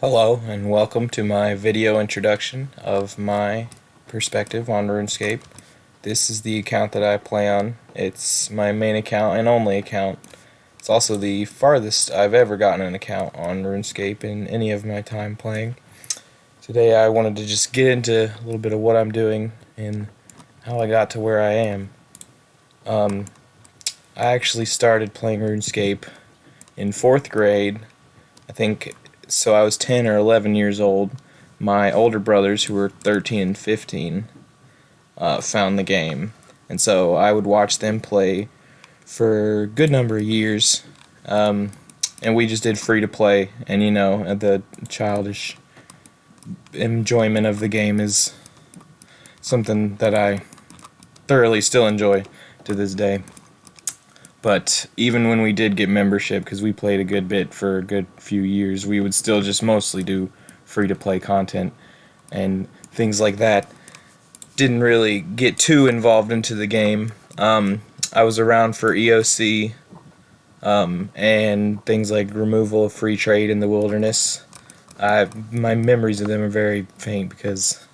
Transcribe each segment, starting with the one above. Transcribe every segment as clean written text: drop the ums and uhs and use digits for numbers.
Hello and welcome to my video introduction of my perspective on RuneScape. This is the account that I play on. It's my main account and only account. It's also the farthest I've ever gotten an account on RuneScape in any of my time playing. Today I wanted to just get into a little bit of what I'm doing and how I got to where I am. I actually started playing RuneScape in 4th grade, I think. So I was 10 or 11 years old. My older brothers, who were 13 and 15, found the game. And so I would watch them play for a good number of years. And we just did free to play. And the childish enjoyment of the game is something that I thoroughly still enjoy to this day. But even when we did get membership, because we played a good bit for a good few years, we would still just mostly do free-to-play content and things like that. Didn't really get too involved into the game. I was around for EOC and things like removal of free trade in the wilderness. My memories of them are very faint because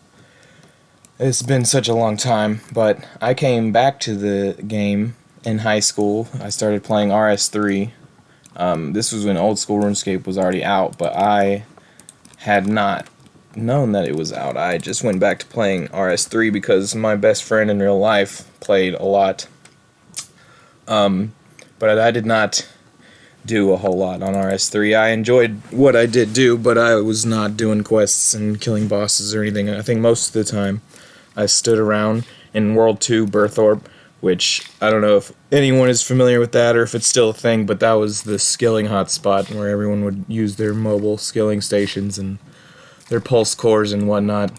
it's been such a long time, but I came back to the game in high school. I started playing RS3. This was when Old School Runescape was already out, but I had not known that it was out. I just went back to playing RS3 because my best friend in real life played a lot. But I did not do a whole lot on RS3. I enjoyed what I did do, but I was not doing quests and killing bosses or anything. I think most of the time I stood around in World 2 Berthorpe, which I don't know if anyone is familiar with that or if it's still a thing, but that was the skilling hotspot where everyone would use their mobile skilling stations and their pulse cores and whatnot.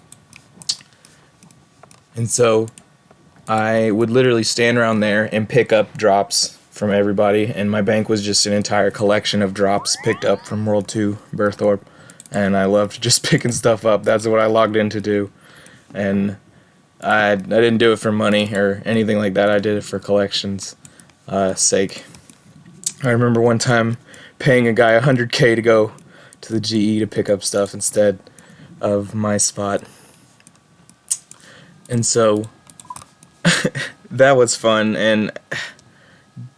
And so I would literally stand around there and pick up drops from everybody, and my bank was just an entire collection of drops picked up from World 2 Berthorpe, and I loved just picking stuff up. That's what I logged in to do. And I didn't do it for money or anything like that. I did it for collections' sake. I remember one time paying a guy $100K to go to the GE to pick up stuff instead of my spot. And so that was fun, and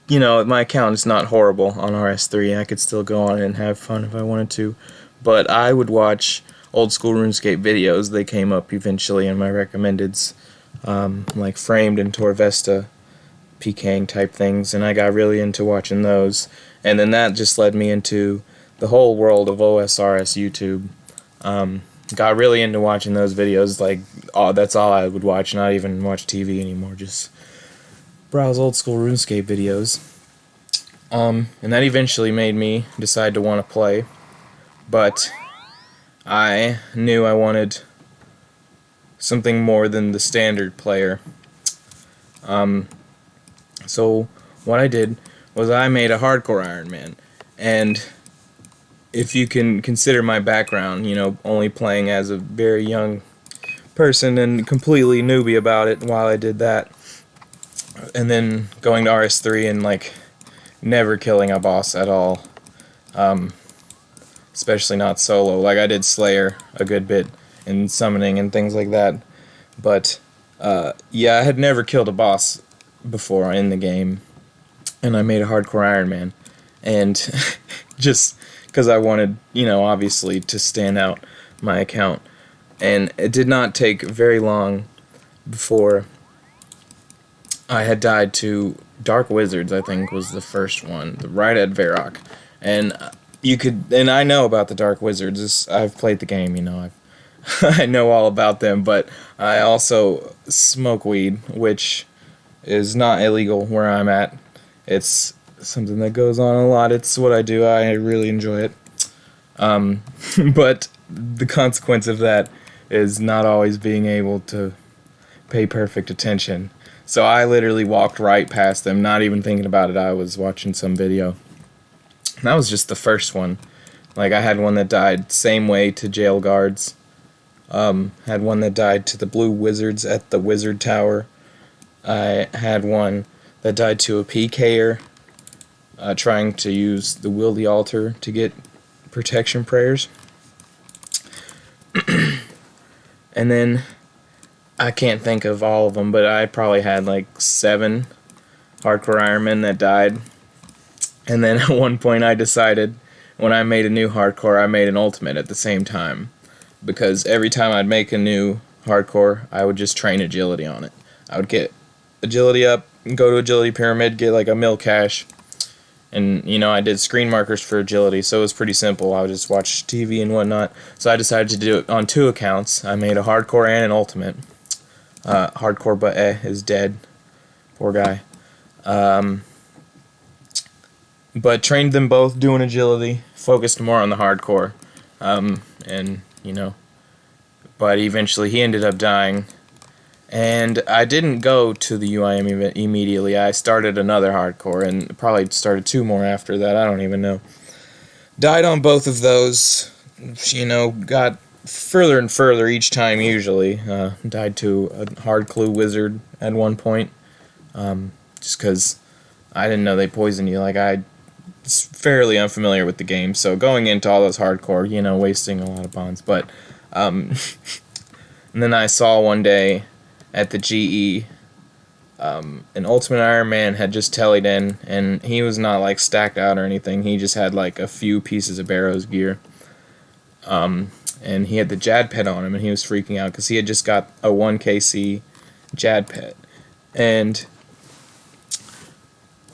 my account is not horrible on RS3. I could still go on and have fun if I wanted to, but I would watch Old School RuneScape videos. They came up eventually in my recommendeds, like Framed and Torvesta PKing type things, and I got really into watching those. And then that just led me into the whole world of OSRS YouTube. Got really into watching those videos. That's all I would watch, not even watch TV anymore, just browse Old School RuneScape videos. And that eventually made me decide to want to play, but I knew I wanted something more than the standard player. So what I did was I made a hardcore Iron Man. And if you can consider my background, only playing as a very young person and completely newbie about it while I did that, and then going to RS3 and never killing a boss at all. Especially not solo. I did Slayer a good bit in summoning and things like that. But, yeah, I had never killed a boss before in the game. And I made a hardcore Iron Man. And just because I wanted, obviously to stand out my account. And it did not take very long before I had died to Dark Wizards, I think was the first one. Right at Varrock. And I know about the Dark Wizards. I've played the game, I know all about them, but I also smoke weed, which is not illegal where I'm at. It's something that goes on a lot. It's what I do. I really enjoy it. But the consequence of that is not always being able to pay perfect attention. So I literally walked right past them, not even thinking about it. I was watching some video. And that was just the first one. I had one that died same way to jail guards. Had one that died to the blue wizards at the wizard tower. I had one that died to a PKer trying to use the Will the Altar to get protection prayers. And then I can't think of all of them, but I probably had like 7 hardcore Iron Men that died. And then at one point I decided, when I made a new hardcore, I made an ultimate at the same time. Because every time I'd make a new hardcore, I would just train agility on it. I would get agility up, go to agility pyramid, get like a mil cache. And, you know, I did screen markers for agility, so it was pretty simple. I would just watch TV and whatnot. So I decided to do it on 2 accounts. I made a hardcore and an ultimate. Hardcore but is dead. Poor guy. But trained them both doing agility. Focused more on the hardcore. And, you know, but eventually he ended up dying. And I didn't go to the UIM event immediately. I started another hardcore and probably started 2 more after that. I don't even know. Died on both of those. You know, got further and further each time usually. Died to a hard clue wizard at one point. Just because I didn't know they poisoned you. Like, I was fairly unfamiliar with the game. So going into all those hardcore, you know, wasting a lot of bonds. But, and then I saw one day at the GE, an Ultimate Iron Man had just tellied in, and he was not like stacked out or anything. He just had like a few pieces of Barrow's gear, and he had the Jad pet on him, and he was freaking out because he had just got a 1KC Jad pet, and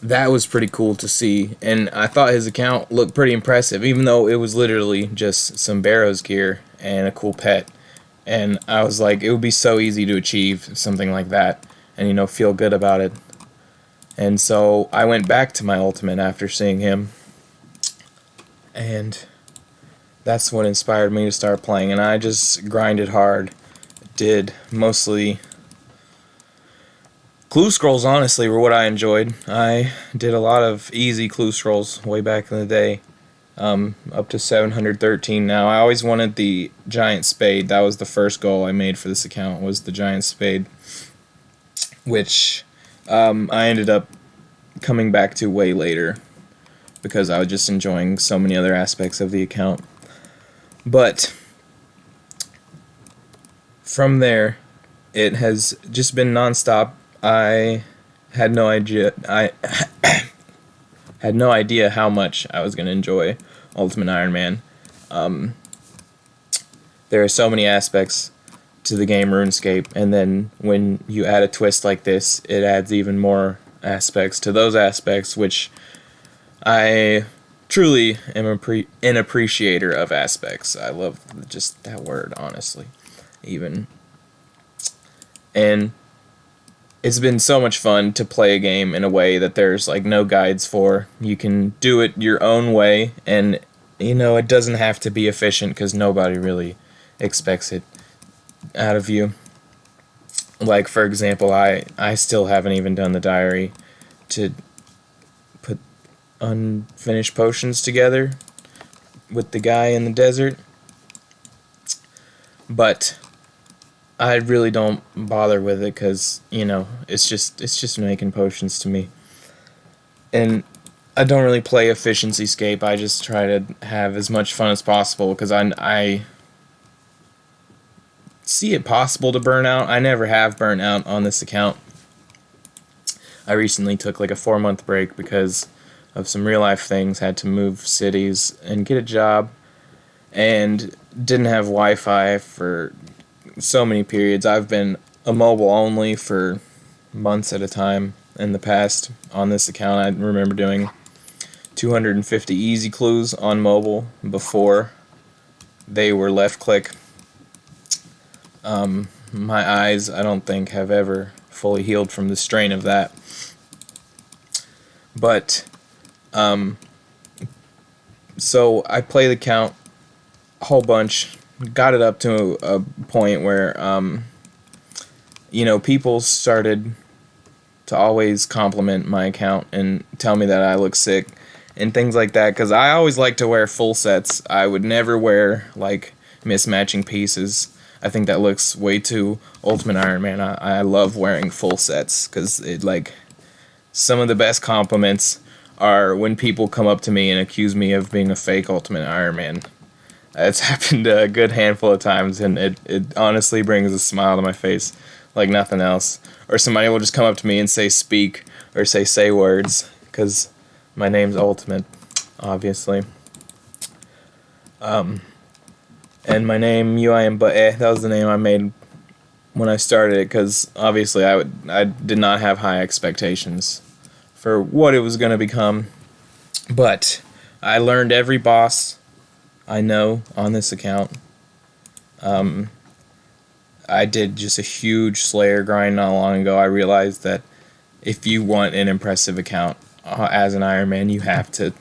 that was pretty cool to see. And I thought his account looked pretty impressive, even though it was literally just some Barrow's gear and a cool pet. And I was like, it would be so easy to achieve something like that and, you know, feel good about it. And so I went back to my ultimate after seeing him. And that's what inspired me to start playing. And I just grinded hard. Did mostly clue scrolls, honestly, were what I enjoyed. I did a lot of easy clue scrolls way back in the day. Up to 713 now. I always wanted the giant spade. That was the first goal I made for this account, was the giant spade, which I ended up coming back to way later because I was just enjoying so many other aspects of the account. But from there, it has just been nonstop. I had no idea. I had no idea how much I was going to enjoy Ultimate Iron Man. There are so many aspects to the game RuneScape, and then when you add a twist like this, it adds even more aspects to those aspects, which I truly am an appreciator of aspects. I love just that word, honestly, even. And it's been so much fun to play a game in a way that there's like no guides for. You can do it your own way, and you know, it doesn't have to be efficient because nobody really expects it out of you. Like, for example, I still haven't even done the diary to put unfinished potions together with the guy in the desert, but I really don't bother with it because, you know, it's just making potions to me. And I don't really play efficiency scape. I just try to have as much fun as possible because I see it possible to burn out. I never have burnt out on this account. I recently took like a 4-month break because of some real life things. Had to move cities and get a job, and didn't have Wi-Fi for so many periods. I've been a mobile only for months at a time in the past on this account. I remember doing 250 easy clues on mobile before they were left click. My eyes, I don't think, have ever fully healed from the strain of that. But so I play the count a whole bunch. Got it up to a point where, you know, people started to always compliment my account and tell me that I look sick and things like that, because I always like to wear full sets. I would never wear, like, mismatching pieces. I think that looks way too Ultimate Iron Man. I love wearing full sets, because it, like, some of the best compliments are when people come up to me and accuse me of being a fake Ultimate Iron Man. It's happened a good handful of times, and it honestly brings a smile to my face like nothing else. Or somebody will just come up to me and say speak, or say words, because my name's Ultimate, obviously. And my name, that was the name I made when I started it, because obviously I did not have high expectations for what it was going to become. But I learned every boss I know on this account. I did just a huge Slayer grind not long ago. I realized that if you want an impressive account as an Iron Man, you have to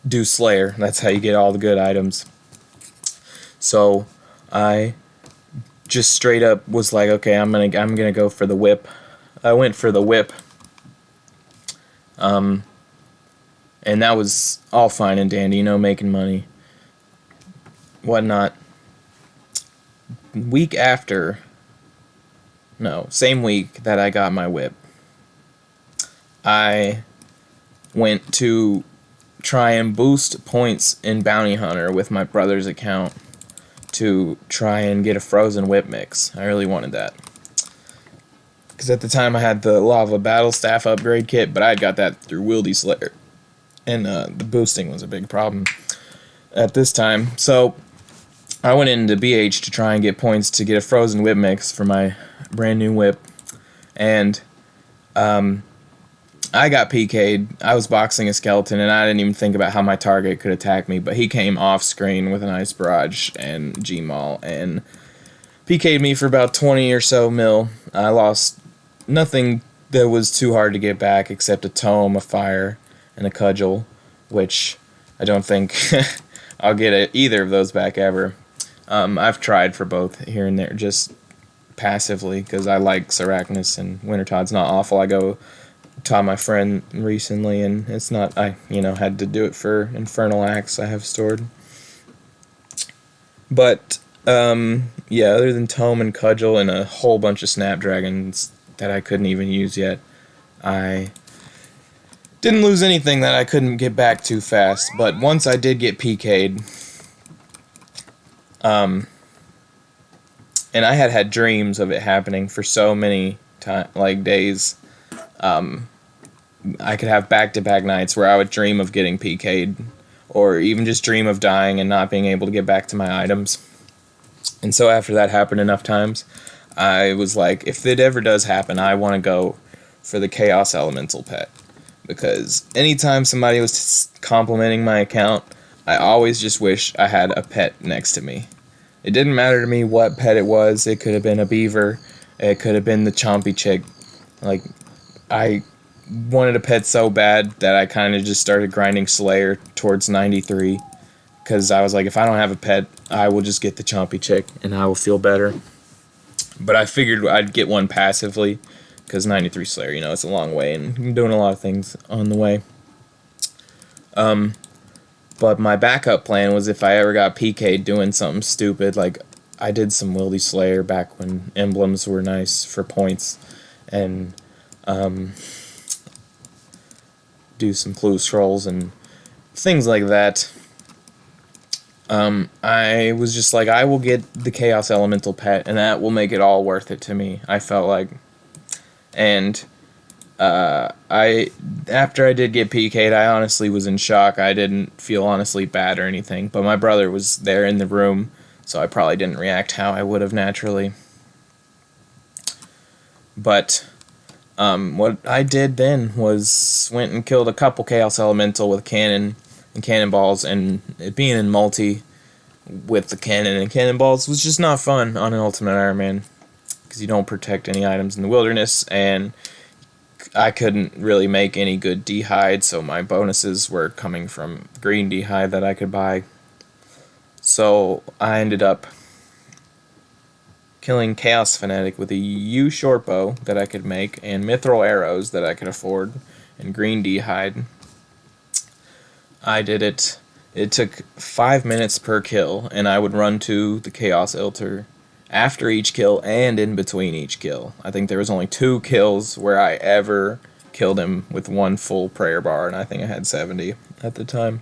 do Slayer. That's how you get all the good items. So I just straight up was like, okay, I'm gonna go for the whip. I went for the whip. And that was all fine and dandy, making money, whatnot. Same week that I got my whip, I went to try and boost points in Bounty Hunter with my brother's account to try and get a frozen whip mix. I really wanted that, because at the time I had the Lava Battle Staff upgrade kit, but I had got that through Wildy Slayer, and the boosting was a big problem at this time. So I went into BH to try and get points to get a frozen whip mix for my brand new whip, and I got PK'd. I was boxing a skeleton, and I didn't even think about how my target could attack me, but he came off screen with an Ice Barrage and G-Maul, and PK'd me for about 20 or so mil. I lost nothing that was too hard to get back except a Tome, a Fire, and a Cudgel, which I don't think I'll get either of those back ever. I've tried for both here and there, just passively, because I like Sarachnis, and Wintertodd's not awful. I taught my friend recently, and it's not, I had to do it for Infernal Axe I have stored. But other than Tome and Cudgel and a whole bunch of Snapdragons that I couldn't even use yet, I didn't lose anything that I couldn't get back too fast. But once I did get PK'd, and I had dreams of it happening for so many days. I could have back-to-back nights where I would dream of getting PK'd, or even just dream of dying and not being able to get back to my items. And so after that happened enough times, I was like, if it ever does happen, I want to go for the Chaos Elemental pet. Because anytime somebody was complimenting my account, I always just wish I had a pet next to me. It didn't matter to me what pet it was. It could have been a beaver. It could have been the Chompy Chick. I wanted a pet so bad that I kind of just started grinding Slayer towards 93, because I was like, if I don't have a pet, I will just get the Chompy Chick and I will feel better. But I figured I'd get one passively, because 93 Slayer, it's a long way, and I'm doing a lot of things on the way. But my backup plan was, if I ever got PK'd doing something stupid, like I did some Wildy Slayer back when emblems were nice for points, and do some clue scrolls and things like that. I was just like, I will get the Chaos Elemental pet, and that will make it all worth it to me, I felt like. And after I did get PK'd, I honestly was in shock. I didn't feel honestly bad or anything, but my brother was there in the room, so I probably didn't react how I would have naturally. But what I did then was went and killed a couple Chaos Elemental with cannon and cannonballs, and it being in multi with the cannon and cannonballs was just not fun on an Ultimate Iron Man, because you don't protect any items in the wilderness, and I couldn't really make any good D-hide, so my bonuses were coming from green D-hide that I could buy. So I ended up killing Chaos Fanatic with a U short bow that I could make, and Mithril arrows that I could afford, and green D-hide. I did it. It took 5 minutes per kill, and I would run to the Chaos Altar after each kill and in between each kill. I think there was only 2 kills where I ever killed him with 1 full prayer bar, and I think I had 70 at the time,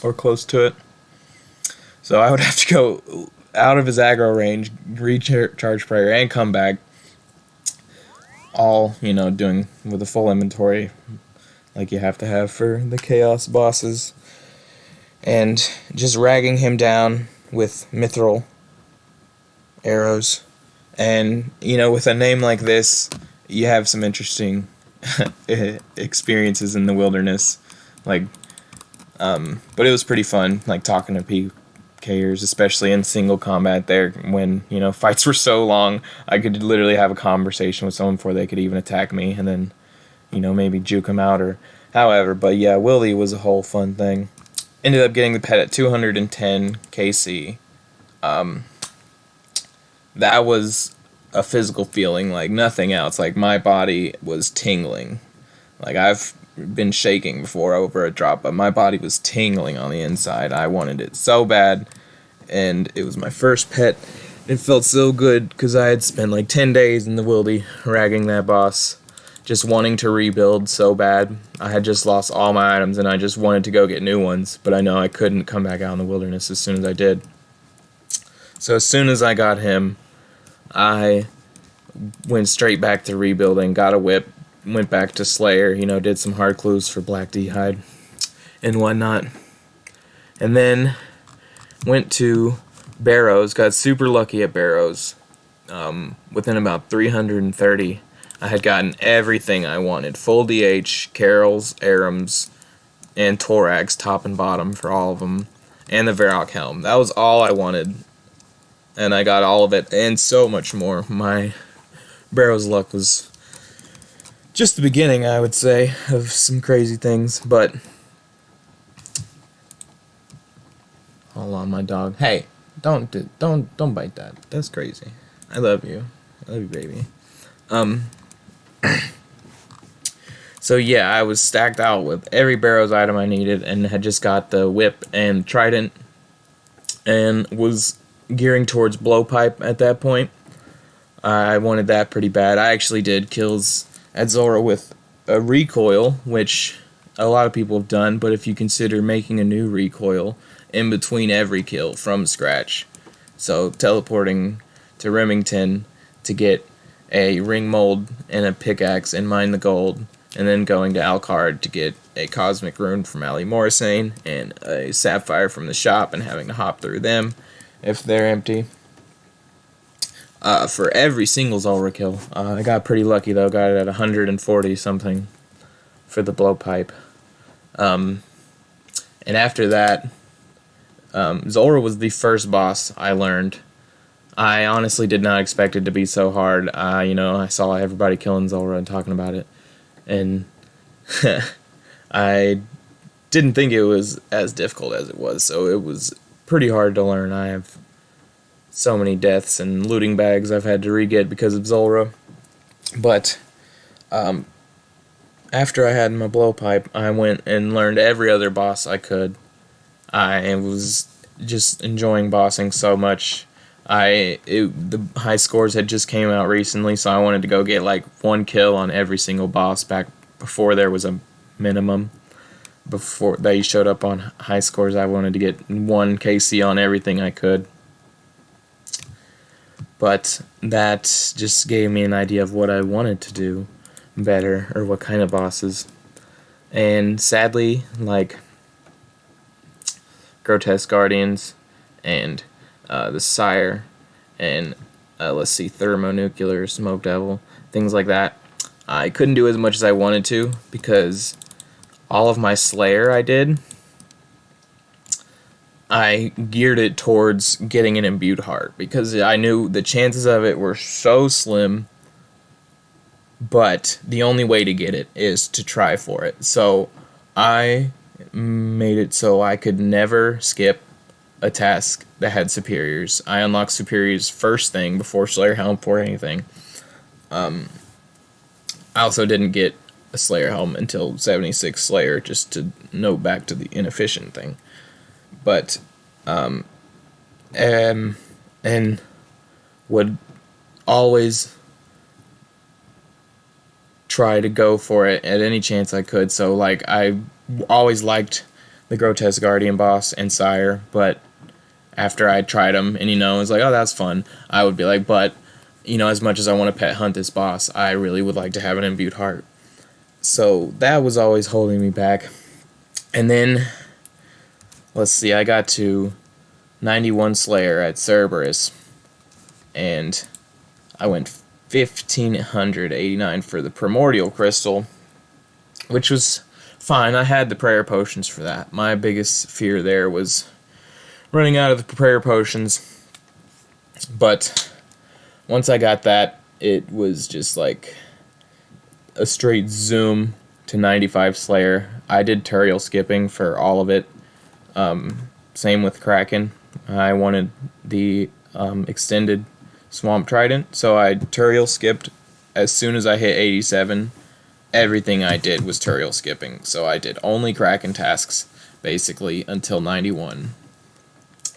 or close to it. So I would have to go out of his aggro range, recharge prayer, and come back. All, doing with a full inventory like you have to have for the chaos bosses. And just ragging him down with mithril arrows. And, with a name like this, you have some interesting experiences in the wilderness. But it was pretty fun, talking to PKers, especially in single combat there, when, fights were so long, I could literally have a conversation with someone before they could even attack me, and then, maybe juke them out or however. But yeah, Willie was a whole fun thing. Ended up getting the pet at 210 KC. That was a physical feeling like nothing else. My body was tingling. I've been shaking before over a drop, but my body was tingling on the inside. I wanted it so bad, and it was my first pet. It felt so good because I had spent 10 days in the wildy ragging that boss, just wanting to rebuild so bad. I had just lost all my items, and I just wanted to go get new ones, but I know I couldn't come back out in the wilderness as soon as I did. So as soon as I got him, I went straight back to rebuilding, got a whip, went back to Slayer, did some hard clues for Black D-Hide and whatnot. And then went to Barrows, got super lucky at Barrows. Within about 330, I had gotten everything I wanted. Full DH, Carol's, Arams, and Thorax, top and bottom for all of them. And the Varrock Helm. That was all I wanted. And I got all of it, and so much more. My Barrows luck was just the beginning, I would say, of some crazy things, but... Hold on, my dog. Hey, don't bite that. That's crazy. I love you. I love you, baby. So yeah, I was stacked out with every Barrows item I needed, and had just got the whip and trident, and was gearing towards blowpipe at that point. I wanted that pretty bad. I actually did kills at Zora with a recoil, which a lot of people have done, but if you consider making a new recoil in between every kill from scratch, so teleporting to Remington to get a ring mold and a pickaxe and mine the gold, and then going to Alcard to get a cosmic rune from Ali Morrisane and a sapphire from the shop, and having to hop through them if they're empty. For every single Zulrah kill. I got pretty lucky though, got it at 140 something for the blowpipe. And after that, Zulrah was the first boss I learned. I honestly did not expect it to be so hard. I saw everybody killing Zulrah and talking about it, and I didn't think it was as difficult as it was, so it was pretty hard to learn. I have so many deaths and looting bags I've had to re-get because of Zulrah. But after I had my blowpipe, I went and learned every other boss I could. I was just enjoying bossing so much. The high scores had just came out recently, so I wanted to go get one kill on every single boss back before there was a minimum. Before they showed up on high scores, I wanted to get 1 KC on everything I could. But that just gave me an idea of what I wanted to do better, or what kind of bosses. And sadly, Grotesque Guardians and the Sire and Thermonuclear, Smoke Devil, things like that, I couldn't do as much as I wanted to because all of my Slayer I geared it towards getting an imbued heart because I knew the chances of it were so slim, but the only way to get it is to try for it. So I made it so I could never skip a task that had superiors. I unlocked superiors first thing before Slayer Helm, before anything. I also didn't get a Slayer Helm until 76 Slayer, just to note back to the inefficient thing. But, and would always try to go for it at any chance I could. So, I always liked the Grotesque Guardian boss and Sire, but after I tried them, and it was like, oh, that's fun, I would be like, but as much as I want to pet hunt this boss, I really would like to have an imbued heart. So that was always holding me back. And then, let's see, I got to 91 Slayer at Cerberus, and I went 1589 for the Primordial Crystal, which was fine. I had the prayer potions for that. My biggest fear there was running out of the prayer potions, but once I got that, it was just like a straight zoom to 95 Slayer. I did Turiel skipping for all of it. Same with Kraken. I wanted the extended Swamp Trident, so I Turiel skipped as soon as I hit 87. Everything I did was Turiel skipping, so I did only Kraken tasks basically until 91.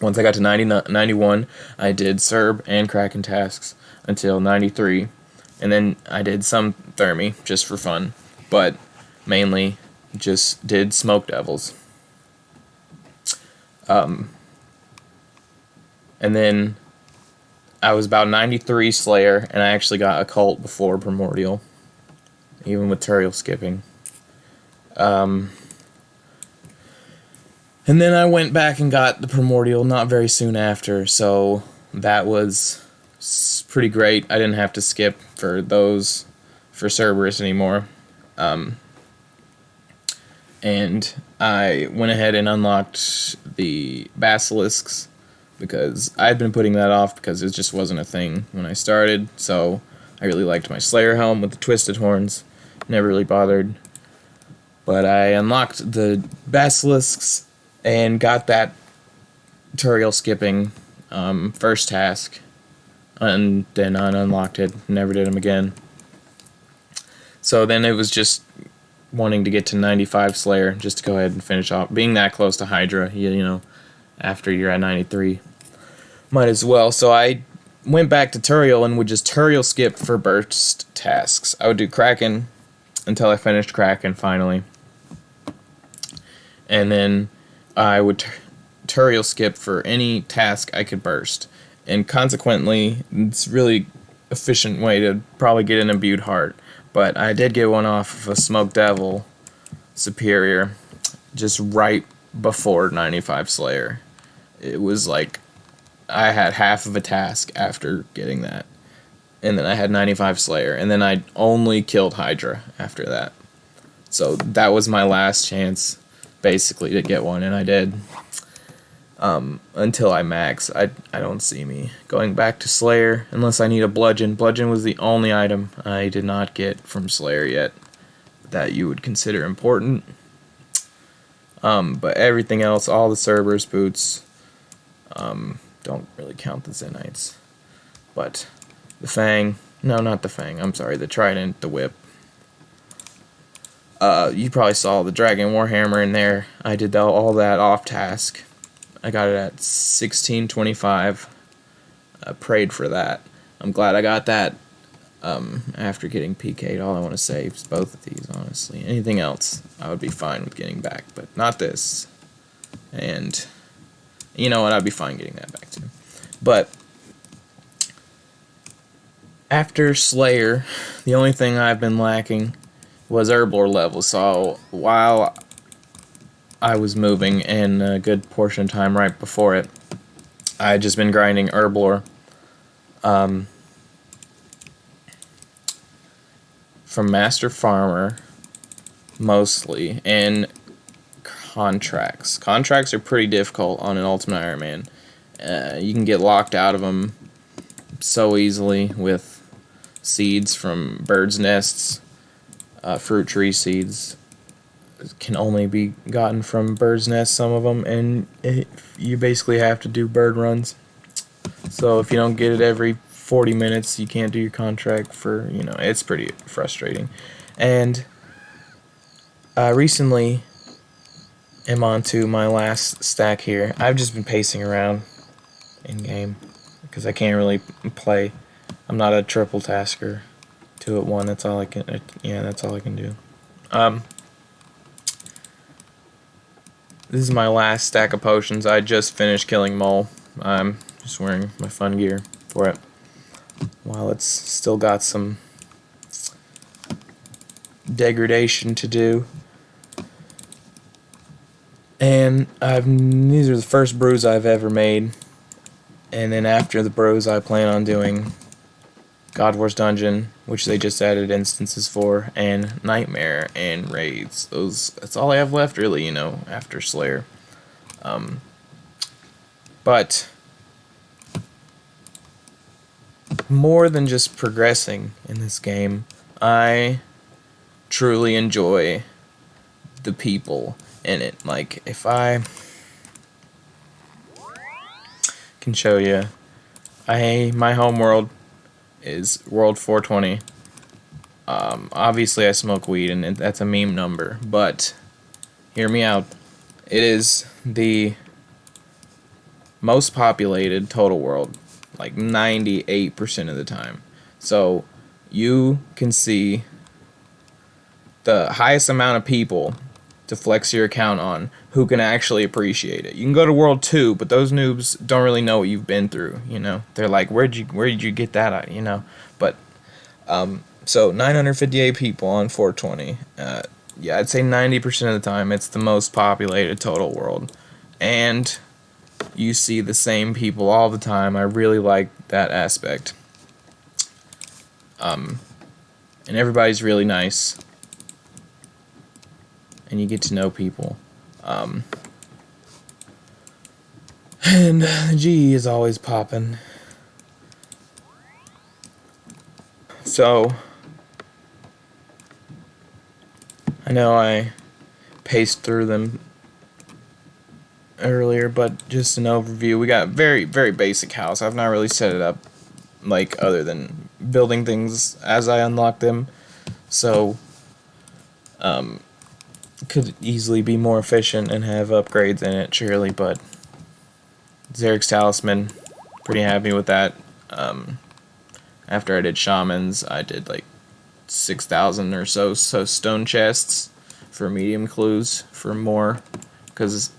Once I got to 91, I did Serb and Kraken tasks until 93, and then I did some Thermi just for fun, but mainly just did Smoke Devils. And then I was about 93 Slayer, and I actually got Occult before Primordial, even with Turiel skipping. And then I went back and got the Primordial not very soon after, so that was pretty great. I didn't have to skip for those for Cerberus anymore. And I went ahead and unlocked the Basilisks, because I'd been putting that off because it just wasn't a thing when I started, so I really liked my Slayer helm with the twisted horns. Never really bothered. But I unlocked the Basilisks and got that Turiel skipping first task, and then unlocked it, never did them again. So then it was just wanting to get to 95 Slayer just to go ahead and finish off. Being that close to Hydra, after you're at 93, might as well. So I went back to Turiel and would just Turiel skip for burst tasks. I would do Kraken until I finished Kraken finally, and then I would Turiel skip for any task I could burst. And consequently, it's a really efficient way to probably get an imbued heart. But I did get one off of a Smoke Devil Superior just right before 95 Slayer. It was like I had half of a task after getting that, and then I had 95 Slayer, and then I only killed Hydra after that. So that was my last chance, basically, to get one, and I did. Until I max, I don't see me going back to Slayer unless I need a Bludgeon. Bludgeon was the only item I did not get from Slayer yet that you would consider important. But everything else, all the Cerberus boots, don't really count the Zenites. But the Fang, no, not the Fang, I'm sorry, the Trident, the Whip. You probably saw the Dragon Warhammer in there. I did all that off task. I got it at 1625. I prayed for that. I'm glad I got that after getting PK'd. All I want to say is both of these, honestly. Anything else, I would be fine with getting back, but not this. And you know what, I'd be fine getting that back too. But after Slayer, the only thing I've been lacking was Herblore level. So while I was moving, and a good portion of time right before it, I had just been grinding Herblore from Master Farmer mostly, and contracts. Contracts are pretty difficult on an Ultimate Iron Man. You can get locked out of them so easily with seeds from birds' nests, fruit tree seeds. Can only be gotten from birds' nests, some of them, and you basically have to do bird runs. So if you don't get it every 40 minutes, you can't do your contract for, it's pretty frustrating. And I recently am on to my last stack here. I've just been pacing around in game because I can't really play. I'm not a triple tasker. 2 at 1. That's all I can. That's all I can do. This is my last stack of potions. I just finished killing Mole. I'm just wearing my fun gear for it while it's still got some degradation to do. And these are the first brews I've ever made, and then after the brews I plan on doing God Wars Dungeon, which they just added instances for, and Nightmare and Raids. That's all I have left really, after Slayer. But more than just progressing in this game, I truly enjoy the people in it. Like, if I can show you, my home world is World 420. Obviously I smoke weed, and that's a meme number, but hear me out. It is the most populated total world, like 98% of the time. So you can see the highest amount of people to flex your account on who can actually appreciate it. You can go to World 2, but those noobs don't really know what you've been through, They're like, where did you get that at, But so 958 people on 420. Yeah, I'd say 90% of the time it's the most populated total world. And you see the same people all the time. I really like that aspect. And everybody's really nice. And you get to know people. And the G is always popping. So I know I paced through them earlier, but just an overview. We got very, very basic house. I've not really set it up like other than building things as I unlock them. So could easily be more efficient and have upgrades in it, surely, but Xeric's Talisman, pretty happy with that. After I did Shamans, I did like 6,000 or so stone chests for medium clues for more, because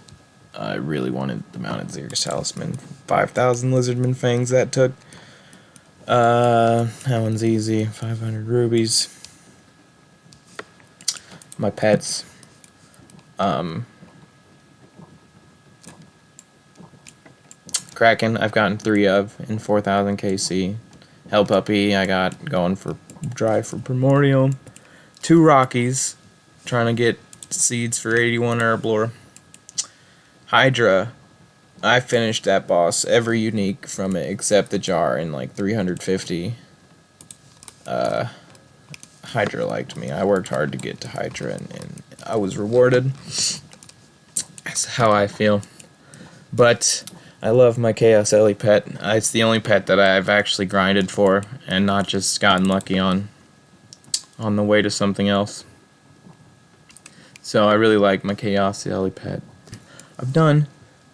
I really wanted the mounted Xeric's Talisman. 5,000 Lizardman Fangs that took. That one's easy. 500 rubies. My pets. Kraken, I've gotten 3 of in 4,000 KC. Hell Puppy, I got going for drive for Primordial. 2 Rockies, trying to get seeds for 81 Herblore. Hydra, I finished that boss, every unique from it except the jar in like 350. Hydra liked me. I worked hard to get to Hydra, and I was rewarded. That's how I feel. But I love my Chaos Ellie pet. It's the only pet that I've actually grinded for and not just gotten lucky on the way to something else. So I really like my Chaos Ellie pet. I've done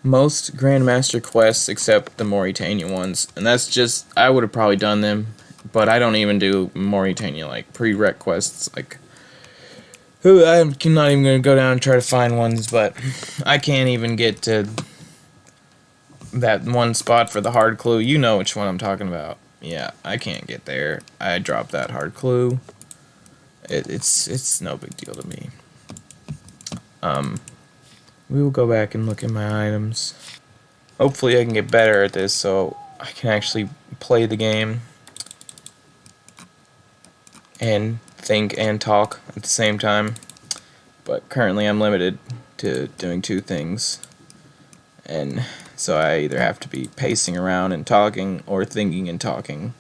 most Grandmaster quests except the Mauritania ones, and that's just, I would have probably done them, but I don't even do Mauritania like prereq quests. Like, I'm not even going to go down and try to find ones, but I can't even get to that one spot for the hard clue. You know which one I'm talking about. Yeah, I can't get there. I dropped that hard clue. It's no big deal to me. We will go back and look at my items. Hopefully I can get better at this so I can actually play the game and think and talk at the same time. But currently I'm limited to doing 2 things. And so I either have to be pacing around and talking or thinking and talking.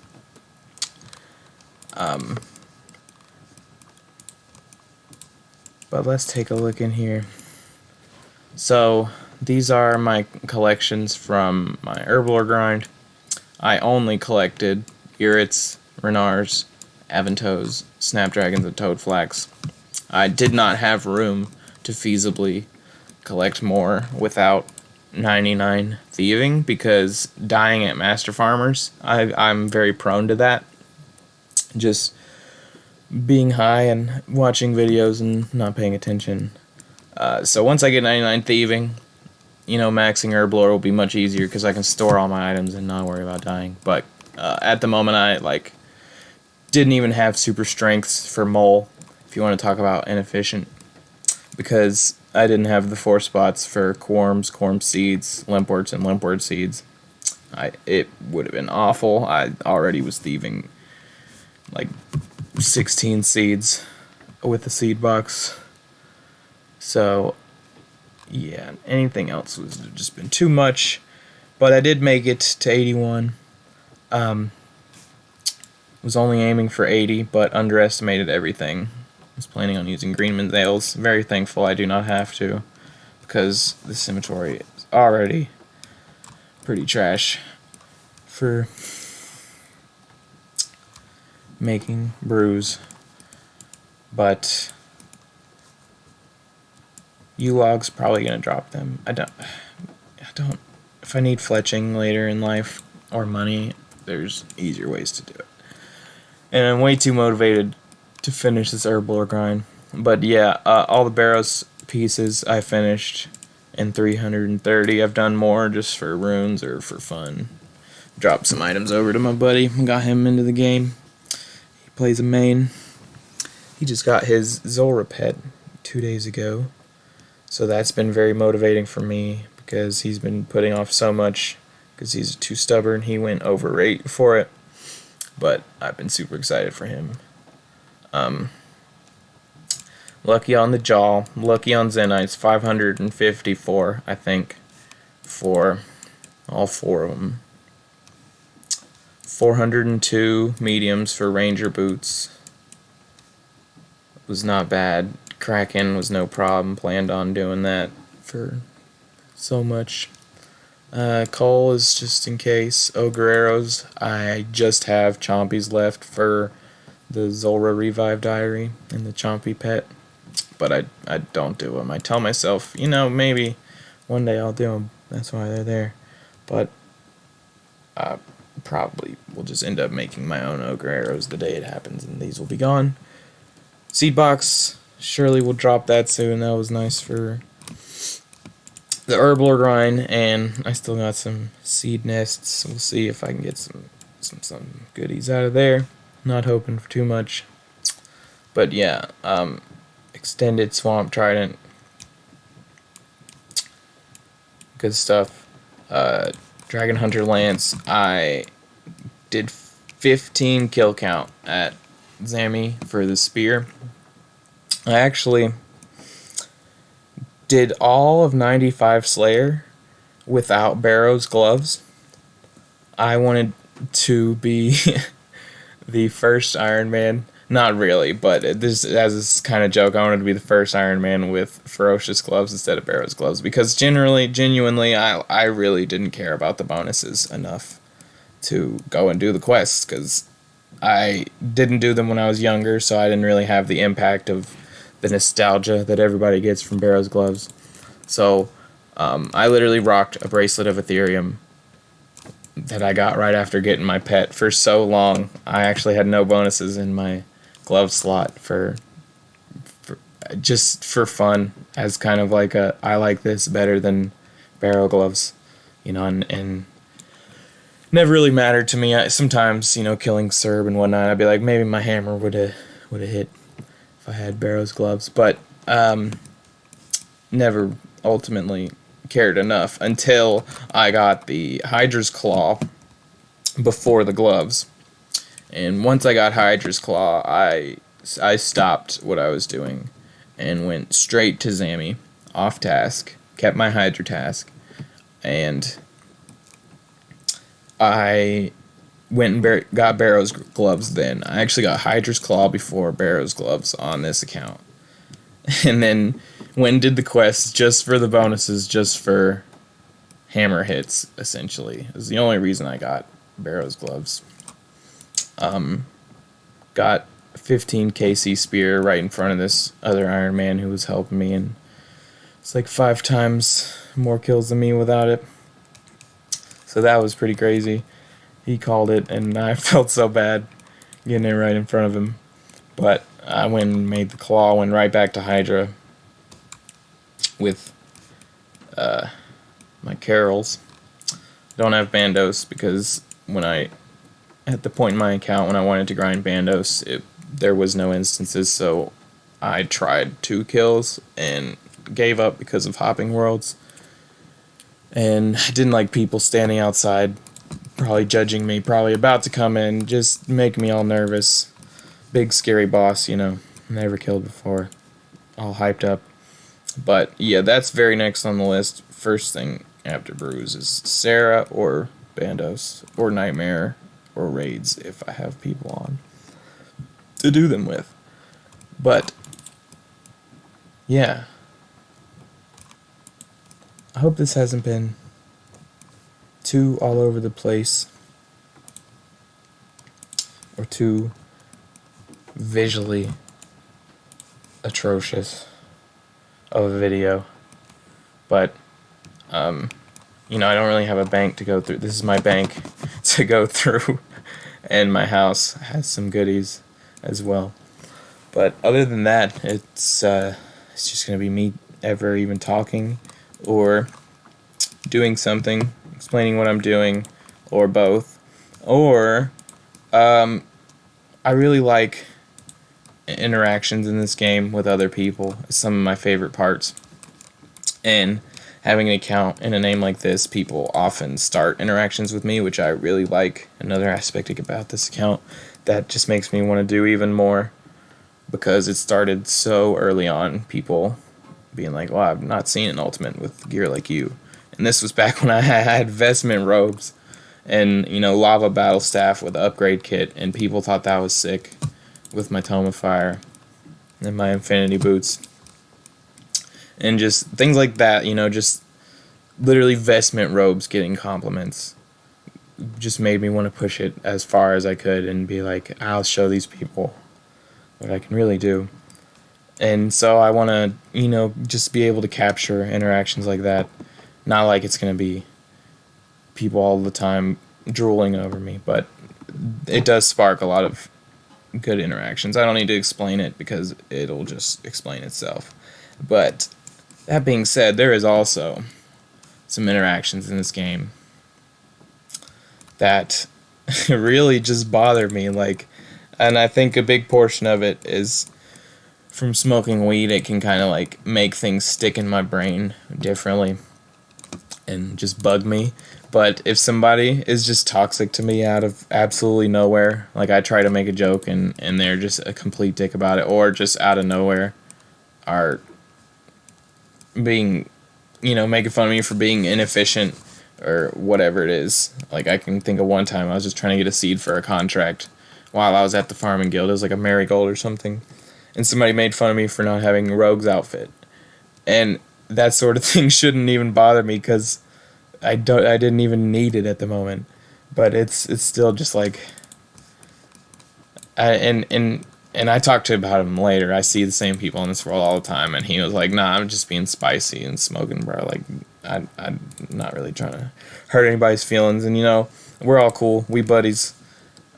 But let's take a look in here. So these are my collections from my Herblore grind. I only collected Irits, Renars, Aventos, Snapdragons, and Toadflax. I did not have room to feasibly collect more without 99 thieving, because dying at Master Farmers, I'm very prone to that. Just being high and watching videos and not paying attention. So once I get 99 thieving, maxing Herblore will be much easier because I can store all my items and not worry about dying. But at the moment, I didn't even have super strengths for Mole, if you want to talk about inefficient, because I didn't have the 4 spots for Quarms, Quarm Seeds, Limpworts, and Limpwort Seeds. It would have been awful. I already was thieving like 16 seeds with the seed box. So yeah, anything else would have just been too much. But I did make it to 81. Was only aiming for 80, but underestimated everything. Was planning on using green Mendales. Very thankful I do not have to, because this inventory is already pretty trash for making brews. But U-Log's probably gonna drop them. I don't. If I need fletching later in life or money, there's easier ways to do it. And I'm way too motivated to finish this Herblore grind. But yeah, all the Barrows pieces I finished in 330. I've done more just for runes or for fun. Dropped some items over to my buddy, got him into the game. He plays a main. He just got his Zulrah pet 2 days ago. So that's been very motivating for me, because he's been putting off so much because he's too stubborn. He went over rate for it. But I've been super excited for him. Lucky on the Jaw, lucky on Zenites, 554, I think, for all 4 of them. 402 mediums for Ranger boots. Was not bad. Kraken was no problem. Planned on doing that for so much. Coal is just in case. Ogre arrows, I just have Chompies left for the Zulrah Revive Diary and the Chompy pet, but I don't do them. I tell myself, maybe one day I'll do them. That's why they're there. But I probably will just end up making my own Ogre arrows the day it happens, and these will be gone. Seed box, surely will drop that soon. That was nice for the Herblore grind, and I still got some seed nests. We'll see if I can get some goodies out of there. Not hoping for too much, but yeah, extended Swamp Trident, good stuff. Dragon Hunter Lance, I did 15 kill count at Zammy for the spear. I actually did all of 95 Slayer without Barrow's gloves. I wanted to be the first Iron Man. Not really, but this as this kind of joke, I wanted to be the first Iron Man with Ferocious gloves instead of Barrow's gloves, because genuinely, I really didn't care about the bonuses enough to go and do the quests, because I didn't do them when I was younger, so I didn't really have the impact of the nostalgia that everybody gets from Barrow's gloves. So I literally rocked a bracelet of Ethereum that I got right after getting my pet for so long. I actually had no bonuses in my glove slot for just for fun, as kind of like I like this better than Barrow gloves, and never really mattered to me. Sometimes, killing Serb and whatnot, I'd be like, maybe my hammer would have hit if I had Barrow's gloves, but never ultimately cared enough until I got the Hydra's Claw before the gloves. And once I got Hydra's Claw, I stopped what I was doing and went straight to Zammy, off task, kept my Hydra task, and I went and got Barrow's gloves then. I actually got Hydra's Claw before Barrow's gloves on this account. And then went and did the quests just for the bonuses, just for hammer hits, essentially. It was the only reason I got Barrow's gloves. Got 15 KC spear right in front of this other Iron Man who was helping me, and it's like 5 times more kills than me without it. So that was pretty crazy. He called it, and I felt so bad getting it right in front of him. But I went and made the claw, went right back to Hydra with like carols. Don't have bandos because at the point in my account when I wanted to grind bandos, there was no instances, so I tried 2 kills and gave up because of hopping worlds. And I didn't like people standing outside, probably judging me, probably about to come in, just making me all nervous. Big scary boss, never killed before, all hyped up. But yeah, that's very next on the list. First thing after brews is Sarah or bandos or nightmare or raids if I have people on to do them with. But yeah, I hope this hasn't been too all over the place or too visually atrocious of a video. But I don't really have a bank to go through. This is my bank to go through, and my house has some goodies as well. But other than that, it's just gonna be me ever even talking or doing something, explaining what I'm doing, or both. Or I really like interactions in this game with other people. It's some of my favorite parts. And having an account in a name like this, people often start interactions with me, which I really like. Another aspect about this account that just makes me want to do even more, because it started so early on, people being like, well, I've not seen an ultimate with gear like you. And this was back when I had vestment robes and, lava battle staff with upgrade kit, and people thought that was sick with my Tome of Fire and my Infinity boots. And just things like that, just literally vestment robes getting compliments just made me want to push it as far as I could and be like, I'll show these people what I can really do. And so I want to, just be able to capture interactions like that. Not like it's going to be people all the time drooling over me, but it does spark a lot of good interactions. I don't need to explain it because it'll just explain itself. But that being said, there is also some interactions in this game that really just bother me. And I think a big portion of it is from smoking weed. It can kind of make things stick in my brain differently and just bug me. But if somebody is just toxic to me out of absolutely nowhere, I try to make a joke and they're just a complete dick about it, or just out of nowhere are being, making fun of me for being inefficient or whatever it is. I can think of one time I was just trying to get a seed for a contract while I was at the farming guild. It was like a marigold or something, and somebody made fun of me for not having a rogue's outfit. And that sort of thing shouldn't even bother me because I didn't even need it at the moment. But it's still just and I talked to about him later. I see the same people in this world all the time, and he was like, nah, I'm just being spicy and smoking, bro. I'm not really trying to hurt anybody's feelings, and we're all cool. We buddies.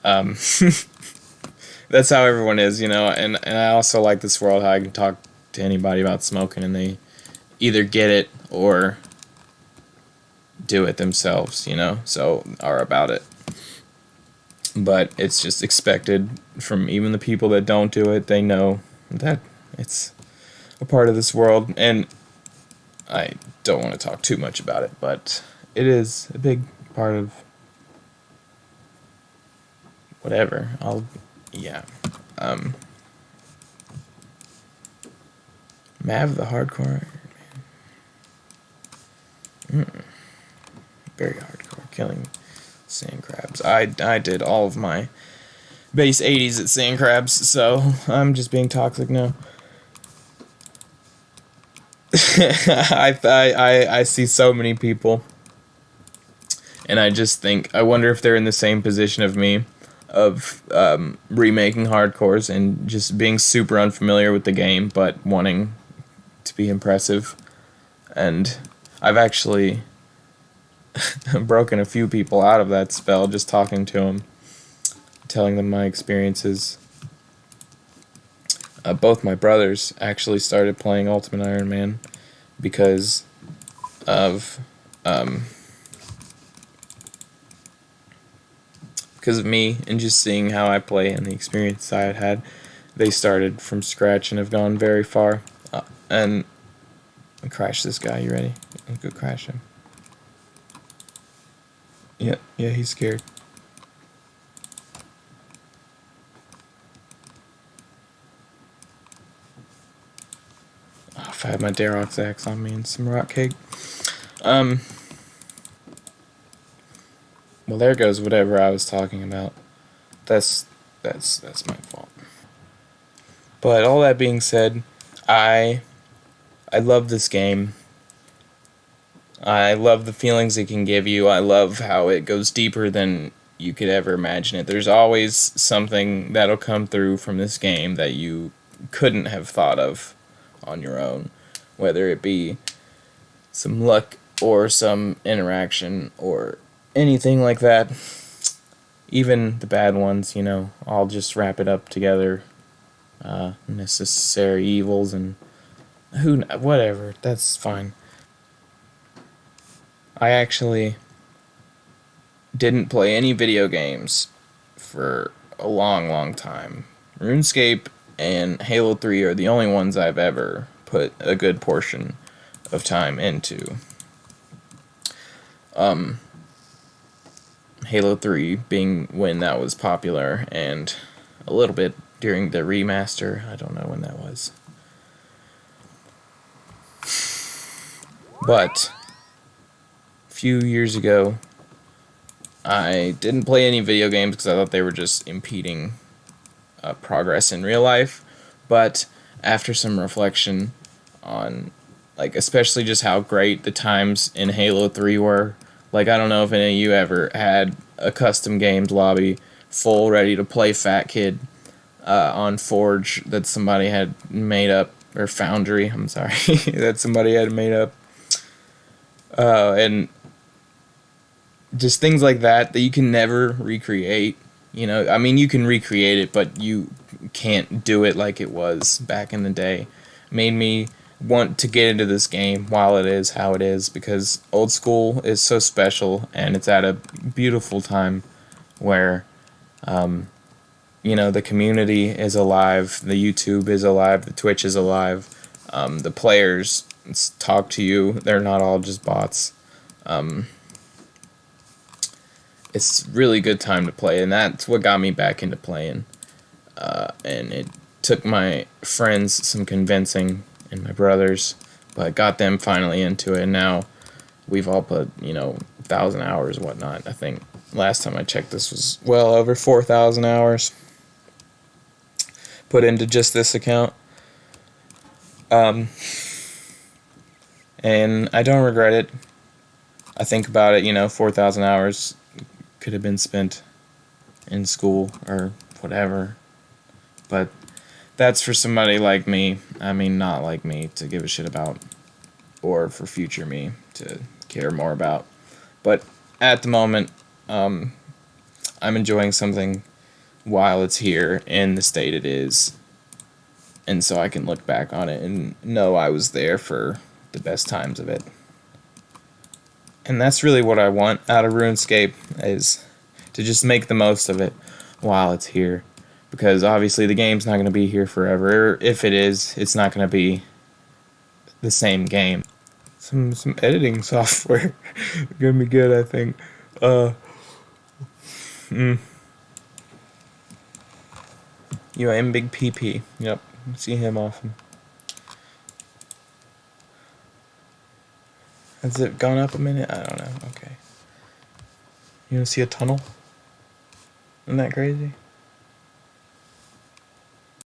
That's how everyone is, and I also like this world, how I can talk to anybody about smoking and they either get it or do it themselves, so are about it. But it's just expected from even the people that don't do it. They know that it's a part of this world, and I don't want to talk too much about it, but it is a big part of whatever. Mav the hardcore, very hardcore, killing sand crabs. I did all of my base 80s at sand crabs, so I'm just being toxic now. I see so many people, and I just think, I wonder if they're in the same position of me, of remaking hardcores and just being super unfamiliar with the game, but wanting to be impressive. And I've actually broken a few people out of that spell just talking to them, telling them my experiences. Both my brothers actually started playing Ultimate Iron Man because of because of me and just seeing how I play and the experience I had, they started from scratch and have gone very far. And crash this guy. You ready? Let's go crash him. Yeah, he's scared. Oh, if I had my Darox axe on me and some rock cake. Well, there goes whatever I was talking about. That's my fault. But all that being said, I love this game. I love the feelings it can give you. I love how it goes deeper than you could ever imagine it. There's always something that'll come through from this game that you couldn't have thought of on your own, whether it be some luck or some interaction or anything like that. Even the bad ones, you know, I'll just wrap it up together. Necessary evils and whatever, that's fine. I actually didn't play any video games for a long time. RuneScape and Halo 3 are the only ones I've ever put a good portion of time into. Halo 3 being when that was popular, and a little bit during the remaster. I don't know when that was. But a few years ago, I didn't play any video games because I thought they were just impeding progress in real life. But after some reflection on, like, especially just how great the times in Halo 3 were, like, I don't know if any of you ever had a custom games lobby full ready to play Fat Kid on Forge that somebody had made up, or Foundry, I'm sorry, that somebody had made up. And just things like that you can never recreate. You know, I mean, you can recreate it, but you can't do it like it was back in the day. Made me want to get into this game while it is how it is, because old school is so special, and it's at a beautiful time where, you know, the community is alive, the YouTube is alive, the Twitch is alive, the players talk to you, they're not all just bots. It's really good time to play, and that's what got me back into playing. And it took my friends some convincing, and my brothers, but got them finally into it, and now we've all put, you know, 1,000 hours and whatnot. I think last time I checked this was well over 4,000 hours put into just this account. And I don't regret it. I think about it, you know, 4,000 hours could have been spent in school or whatever, but that's for somebody like me, I mean not like me, to give a shit about, or for future me to care more about. But at the moment, I'm enjoying something while it's here in the state it is, and so I can look back on it and know I was there for the best times of it. And that's really what I want out of RuneScape, is to just make the most of it while it's here. Because obviously the game's not going to be here forever. If it is, it's not going to be the same game. Some editing software going to be good, I think. You am Big PP. Yep, see him often. Has it gone up a minute? I don't know. Okay. You want to see a tunnel? Isn't that crazy?